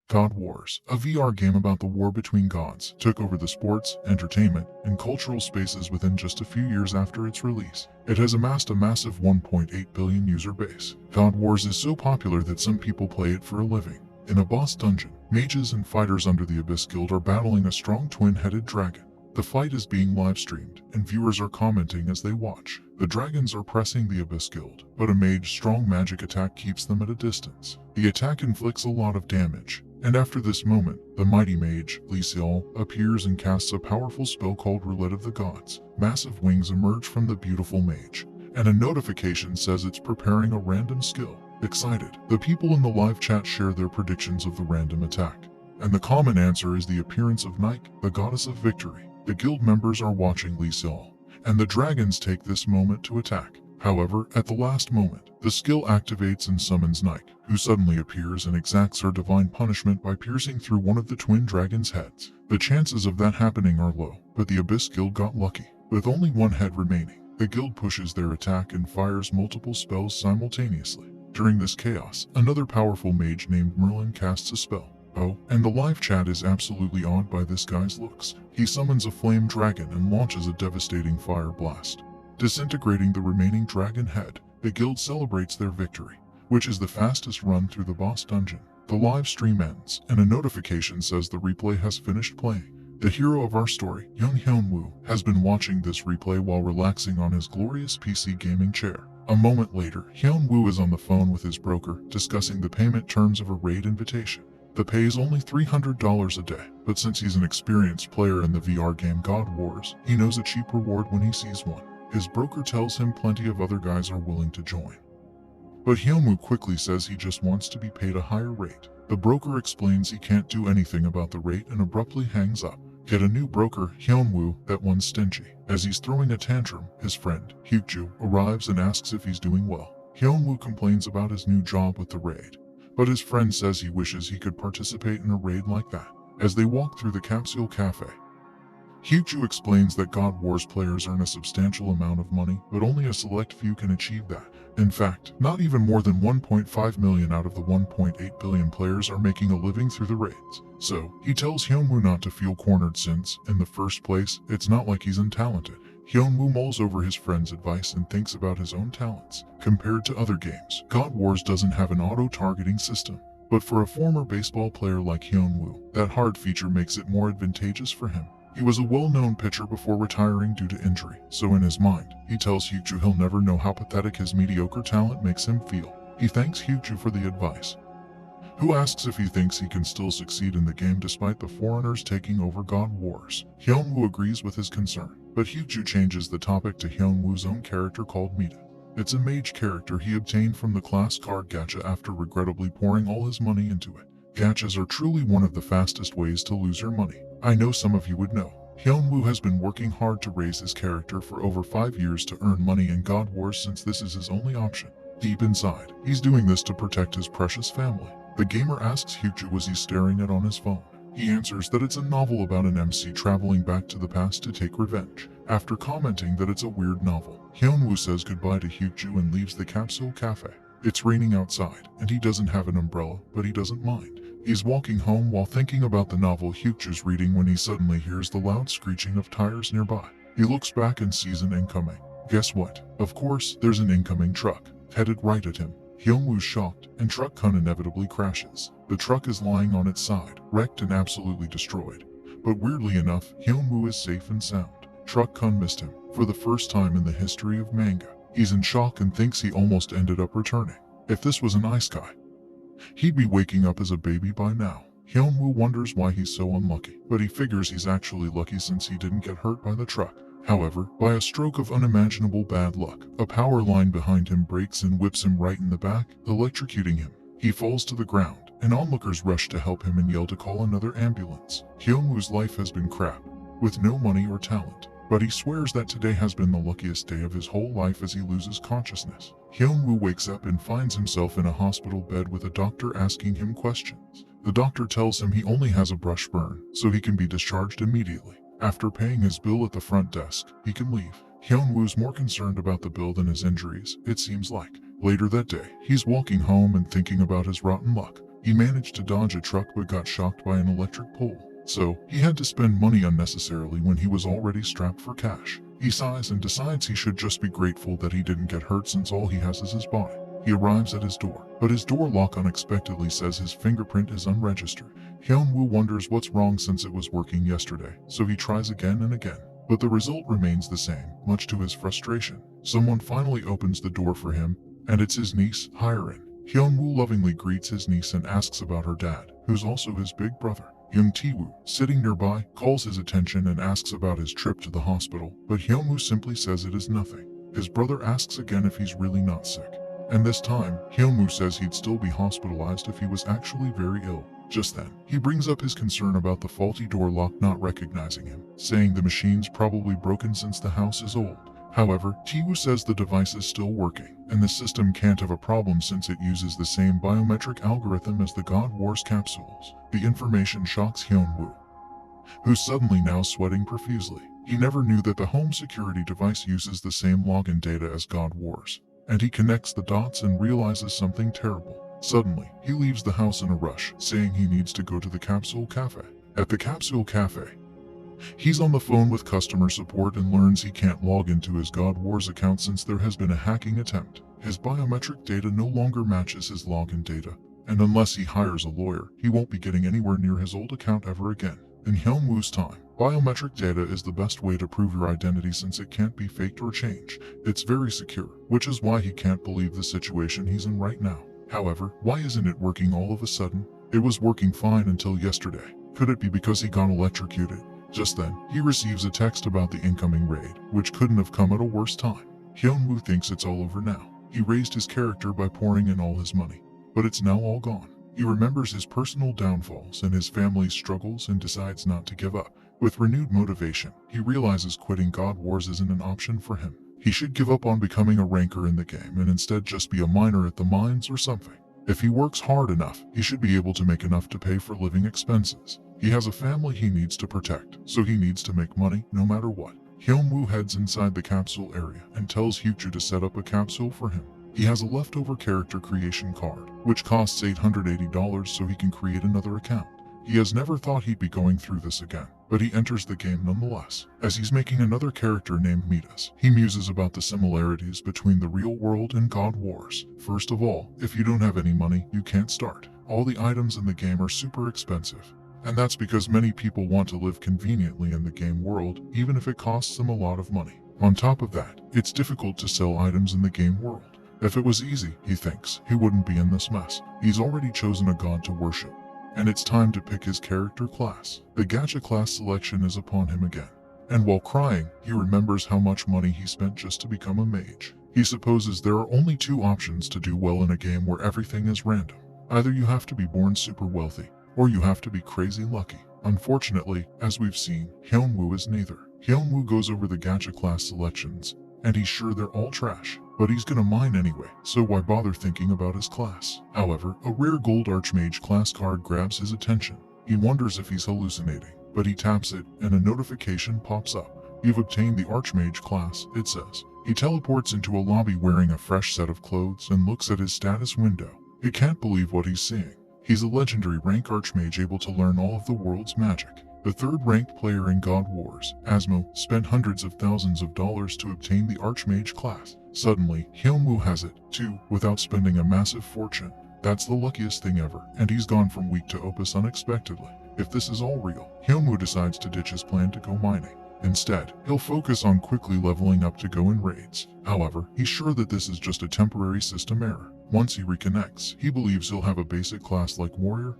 God Wars, a VR game about the war between gods, took over the sports, entertainment, and cultural spaces within just a few years after its release. It has amassed a massive 1.8 billion user base. God Wars is so popular that some people play it for a living. In a boss dungeon, mages and fighters under the Abyss Guild are battling a strong twin-headed dragon. The fight is being live-streamed, and viewers are commenting as they watch. The dragons are pressing the Abyss Guild, but a mage's strong magic attack keeps them at a distance. The attack inflicts a lot of damage, and after this moment, the mighty mage, Lee Seol, appears and casts a powerful spell called Roulette of the Gods. Massive wings emerge from the beautiful mage, and a notification says it's preparing a random skill. Excited, the people in the live chat share their predictions of the random attack. And the common answer is the appearance of Nike, the goddess of victory. The guild members are watching Lee Seol, and the dragons take this moment to attack. However, at the last moment, the skill activates and summons Nike, who suddenly appears and exacts her divine punishment by piercing through one of the twin dragons' heads. The chances of that happening are low, but the Abyss Guild got lucky. With only one head remaining, the guild pushes their attack and fires multiple spells simultaneously. During this chaos, another powerful mage named Merlin casts a spell. Oh, and the live chat is absolutely awed by this guy's looks. He summons a flame dragon and launches a devastating fire blast, disintegrating the remaining dragon head. The guild celebrates their victory, which is the fastest run through the boss dungeon. The live stream ends, and a notification says the replay has finished playing. The hero of our story, young Hyun-woo, has been watching this replay while relaxing on his glorious PC gaming chair. A moment later, Hyun-woo is on the phone with his broker, discussing the payment terms of a raid invitation. The pay is only $300 a day, but since he's an experienced player in the VR game God Wars, he knows a cheap reward when he sees one. His broker tells him plenty of other guys are willing to join, but Hyun-woo quickly says he just wants to be paid a higher rate. The broker explains he can't do anything about the rate and abruptly hangs up. Get a new broker, Hyun-woo, that one's stingy. As he's throwing a tantrum, his friend, Hyuk-ju, arrives and asks if he's doing well. Hyun-woo complains about his new job with the raid, but his friend says he wishes he could participate in a raid like that. As they walk through the capsule cafe, Hyuk-ju explains that God Wars players earn a substantial amount of money, but only a select few can achieve that. In fact, not even more than 1.5 million out of the 1.8 billion players are making a living through the raids. So, he tells Hyun-woo not to feel cornered since, in the first place, it's not like he's untalented. Hyun-woo mulls over his friend's advice and thinks about his own talents. Compared to other games, God Wars doesn't have an auto-targeting system. But for a former baseball player like Hyun-woo, that hard feature makes it more advantageous for him. He was a well-known pitcher before retiring due to injury, so in his mind, he tells Hyuk-ju he'll never know how pathetic his mediocre talent makes him feel. He thanks Hyuk-ju for the advice, who asks if he thinks he can still succeed in the game despite the foreigners taking over God Wars. Hyun-woo agrees with his concern, but Hyuk-ju changes the topic to Hyun-woo's own character called Mita. It's a mage character he obtained from the class card gacha after regrettably pouring all his money into it. Gachas are truly one of the fastest ways to lose your money. I know some of you would know. Hyun-woo has been working hard to raise his character for over 5 years to earn money in God Wars since this is his only option. Deep inside, he's doing this to protect his precious family. The gamer asks Hyuk-ju was he staring at on his phone. He answers that it's a novel about an MC traveling back to the past to take revenge. After commenting that it's a weird novel, Hyun-woo says goodbye to Hyuk-ju and leaves the capsule cafe. It's raining outside, and he doesn't have an umbrella, but he doesn't mind. He's walking home while thinking about the novel Hyuk-ju's reading when he suddenly hears the loud screeching of tires nearby. He looks back and sees an incoming. Guess what? Of course, there's an incoming truck, headed right at him. Hyun-woo's shocked, and Truck-kun inevitably crashes. The truck is lying on its side, wrecked and absolutely destroyed. But weirdly enough, Hyun-woo is safe and sound. Truck-kun missed him, for the first time in the history of manga. He's in shock and thinks he almost ended up returning. If this was an ice guy, he'd be waking up as a baby by now. Hyun-woo wonders why he's so unlucky, but he figures he's actually lucky since he didn't get hurt by the truck. However, by a stroke of unimaginable bad luck, a power line behind him breaks and whips him right in the back, electrocuting him. He falls to the ground, and onlookers rush to help him and yell to call another ambulance. Hyun-woo's life has been crap, with no money or talent. But he swears that today has been the luckiest day of his whole life as he loses consciousness. Hyun-woo wakes up and finds himself in a hospital bed with a doctor asking him questions. The doctor tells him he only has a brush burn, so he can be discharged immediately. After paying his bill at the front desk, he can leave. Hyun-woo's more concerned about the bill than his injuries, it seems like. Later that day, he's walking home and thinking about his rotten luck. He managed to dodge a truck but got shocked by an electric pole. So, he had to spend money unnecessarily when he was already strapped for cash. He sighs and decides he should just be grateful that he didn't get hurt since all he has is his body. He arrives at his door, but his door lock unexpectedly says his fingerprint is unregistered. Hyun-woo wonders what's wrong since it was working yesterday, so he tries again and again. But the result remains the same, much to his frustration. Someone finally opens the door for him, and it's his niece, Hyun. Hyun-woo lovingly greets his niece and asks about her dad, who's also his big brother. Young Tae-woo, sitting nearby, calls his attention and asks about his trip to the hospital, but Hyun-woo simply says it is nothing. His brother asks again if he's really not sick. And this time, Hyun-woo says he'd still be hospitalized if he was actually very ill. Just then, he brings up his concern about the faulty door lock not recognizing him, saying the machine's probably broken since the house is old. However, Tae-woo says the device is still working, and the system can't have a problem since it uses the same biometric algorithm as the God Wars capsules. The information shocks Hyun-woo, who's suddenly now sweating profusely. He never knew that the home security device uses the same login data as God Wars, and he connects the dots and realizes something terrible. Suddenly, he leaves the house in a rush, saying he needs to go to the capsule cafe. At the capsule cafe, he's on the phone with customer support and learns he can't log into his God Wars account since there has been a hacking attempt. His biometric data no longer matches his login data, and unless he hires a lawyer, he won't be getting anywhere near his old account ever again. In Hyun-woo's time, biometric data is the best way to prove your identity since it can't be faked or changed. It's very secure, which is why he can't believe the situation he's in right now. However, why isn't it working all of a sudden? It was working fine until yesterday. Could it be because he got electrocuted? Just then, he receives a text about the incoming raid, which couldn't have come at a worse time. Hyun-woo thinks it's all over now. He raised his character by pouring in all his money, but it's now all gone. He remembers his personal downfalls and his family's struggles and decides not to give up. With renewed motivation, he realizes quitting God Wars isn't an option for him. He should give up on becoming a ranker in the game and instead just be a miner at the mines or something. If he works hard enough, he should be able to make enough to pay for living expenses. He has a family he needs to protect, so he needs to make money no matter what. Hyun-woo heads inside the capsule area and tells Hyuchu to set up a capsule for him. He has a leftover character creation card, which costs $880 so he can create another account. He has never thought he'd be going through this again, but he enters the game nonetheless. As he's making another character named Midas, he muses about the similarities between the real world and God Wars. First of all, if you don't have any money, you can't start. All the items in the game are super expensive. And that's because many people want to live conveniently in the game world, even if it costs them a lot of money. On top of that, it's difficult to sell items in the game world. If it was easy, he thinks, he wouldn't be in this mess. He's already chosen a god to worship, and it's time to pick his character class. The gacha class selection is upon him again. And while crying, he remembers how much money he spent just to become a mage. He supposes there are only two options to do well in a game where everything is random. Either you have to be born super wealthy, or you have to be crazy lucky. Unfortunately, as we've seen, Hyun-woo is neither. Hyun-woo goes over the gacha class selections, and he's sure they're all trash. But he's gonna mine anyway, so why bother thinking about his class? However, a rare gold Archmage class card grabs his attention. He wonders if he's hallucinating, but he taps it, and a notification pops up. You've obtained the Archmage class, it says. He teleports into a lobby wearing a fresh set of clothes and looks at his status window. He can't believe what he's seeing. He's a legendary rank Archmage able to learn all of the world's magic. The third-ranked player in God Wars, Asmo, spent hundreds of thousands of dollars to obtain the Archmage class. Suddenly, Hyun-woo has it, too, without spending a massive fortune. That's the luckiest thing ever, and he's gone from weak to opus unexpectedly. If this is all real, Hyun-woo decides to ditch his plan to go mining. Instead, he'll focus on quickly leveling up to go in raids. However, he's sure that this is just a temporary system error. Once he reconnects, he believes he'll have a basic class like Warrior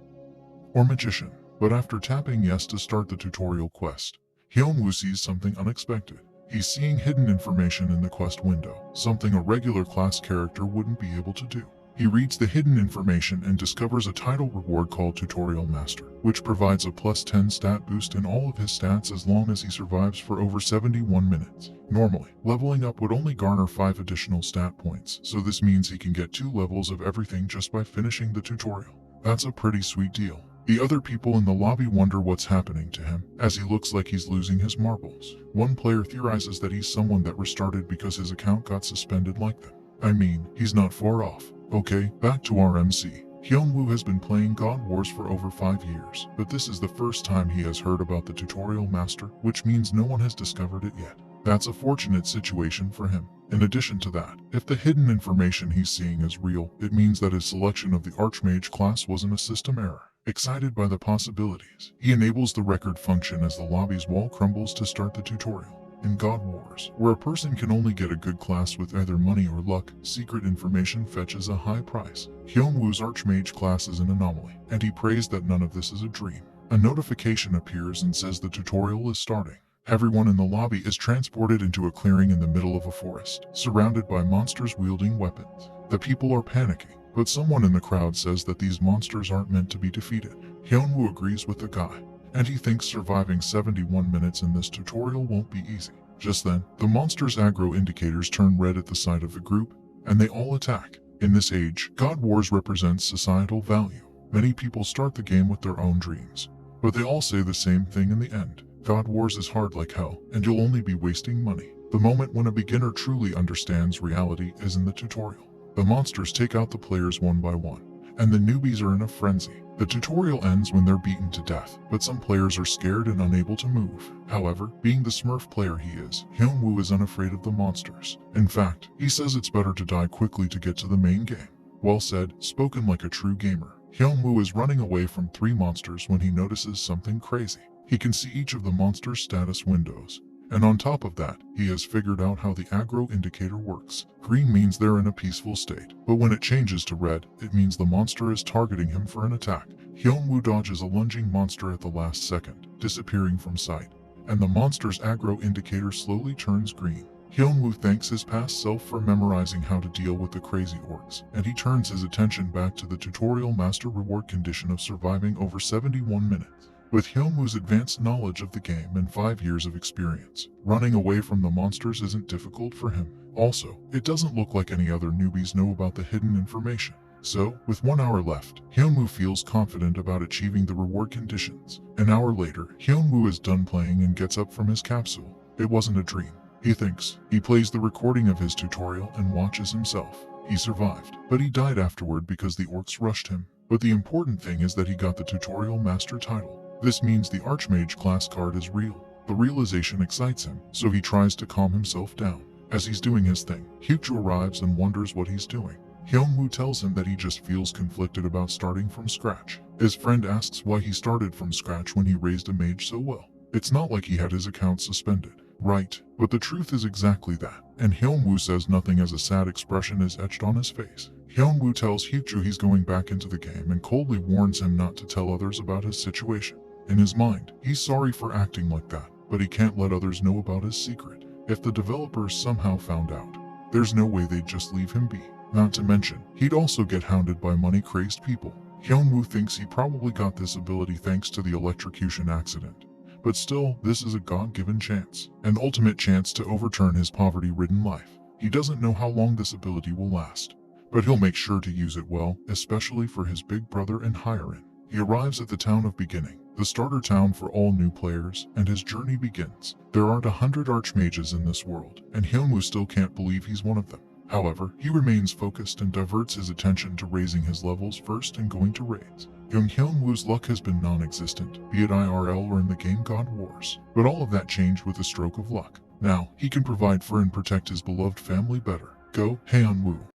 or Magician. But after tapping yes to start the tutorial quest, Hyun-woo sees something unexpected. He's seeing hidden information in the quest window, something a regular class character wouldn't be able to do. He reads the hidden information and discovers a title reward called Tutorial Master, which provides a plus 10 stat boost in all of his stats as long as he survives for over 71 minutes. Normally, leveling up would only garner 5 additional stat points, so this means he can get 2 levels of everything just by finishing the tutorial. That's a pretty sweet deal. The other people in the lobby wonder what's happening to him, as he looks like he's losing his marbles. One player theorizes that he's someone that restarted because his account got suspended like them. I mean, he's not far off. Okay, back to our MC. Hyun-woo has been playing God Wars for over 5 years, but this is the first time he has heard about the tutorial master, which means no one has discovered it yet. That's a fortunate situation for him. In addition to that, if the hidden information he's seeing is real, it means that his selection of the Archmage class wasn't a system error. Excited by the possibilities, he enables the record function as the lobby's wall crumbles to start the tutorial. In God Wars, where a person can only get a good class with either money or luck, secret information fetches a high price. Hyun-woo's Archmage class is an anomaly, and he prays that none of this is a dream. A notification appears and says the tutorial is starting. Everyone in the lobby is transported into a clearing in the middle of a forest, surrounded by monsters wielding weapons. The people are panicking, but someone in the crowd says that these monsters aren't meant to be defeated. Hyun-woo agrees with the guy, and he thinks surviving 71 minutes in this tutorial won't be easy. Just then, the monster's aggro indicators turn red at the sight of the group, and they all attack. In this age, God Wars represents societal value. Many people start the game with their own dreams, but they all say the same thing in the end. God Wars is hard like hell, and you'll only be wasting money. The moment when a beginner truly understands reality is in the tutorial. The monsters take out the players one by one, and the newbies are in a frenzy. The tutorial ends when they're beaten to death, but some players are scared and unable to move. However, being the Smurf player he is, Hyun-woo is unafraid of the monsters. In fact, he says it's better to die quickly to get to the main game. Well said, spoken like a true gamer. Hyun-woo is running away from 3 monsters when he notices something crazy. He can see each of the monster's status windows, and on top of that, he has figured out how the aggro indicator works. Green means they're in a peaceful state, but when it changes to red, it means the monster is targeting him for an attack. Hyun-woo dodges a lunging monster at the last second, disappearing from sight, and the monster's aggro indicator slowly turns green. Hyun-woo thanks his past self for memorizing how to deal with the crazy orcs, and he turns his attention back to the tutorial master reward condition of surviving over 71 minutes. With Hyun-woo's advanced knowledge of the game and 5 years of experience, running away from the monsters isn't difficult for him. Also, it doesn't look like any other newbies know about the hidden information. So, with 1 hour left, Hyun-woo feels confident about achieving the reward conditions. An hour later, Hyun-woo is done playing and gets up from his capsule. It wasn't a dream, he thinks. He plays the recording of his tutorial and watches himself. He survived, but he died afterward because the orcs rushed him. But the important thing is that he got the tutorial master title. This means the Archmage class card is real. The realization excites him, so he tries to calm himself down. As he's doing his thing, Hyuk-joo arrives and wonders what he's doing. Hyun-woo tells him that he just feels conflicted about starting from scratch. His friend asks why he started from scratch when he raised a mage so well. It's not like he had his account suspended. Right, but the truth is exactly that. And Hyun-woo says nothing as a sad expression is etched on his face. Hyun-woo tells Hyuk-joo he's going back into the game and coldly warns him not to tell others about his situation. In his mind, he's sorry for acting like that, but he can't let others know about his secret. If the developers somehow found out, there's no way they'd just leave him be. Not to mention, he'd also get hounded by money-crazed people. Hyun-woo thinks he probably got this ability thanks to the electrocution accident. But still, this is a God-given chance, an ultimate chance to overturn his poverty-ridden life. He doesn't know how long this ability will last, but he'll make sure to use it well, especially for his big brother and Hyun. He arrives at the town of beginning, the starter town for all new players, and his journey begins. There aren't 100 archmages in this world, and Hyun-woo still can't believe he's one of them. However, he remains focused and diverts his attention to raising his levels first and going to raids. Young Hyun-woo's luck has been non-existent, be it IRL or in the game God Wars. But all of that changed with a stroke of luck. Now, he can provide for and protect his beloved family better. Go, Hyun-woo.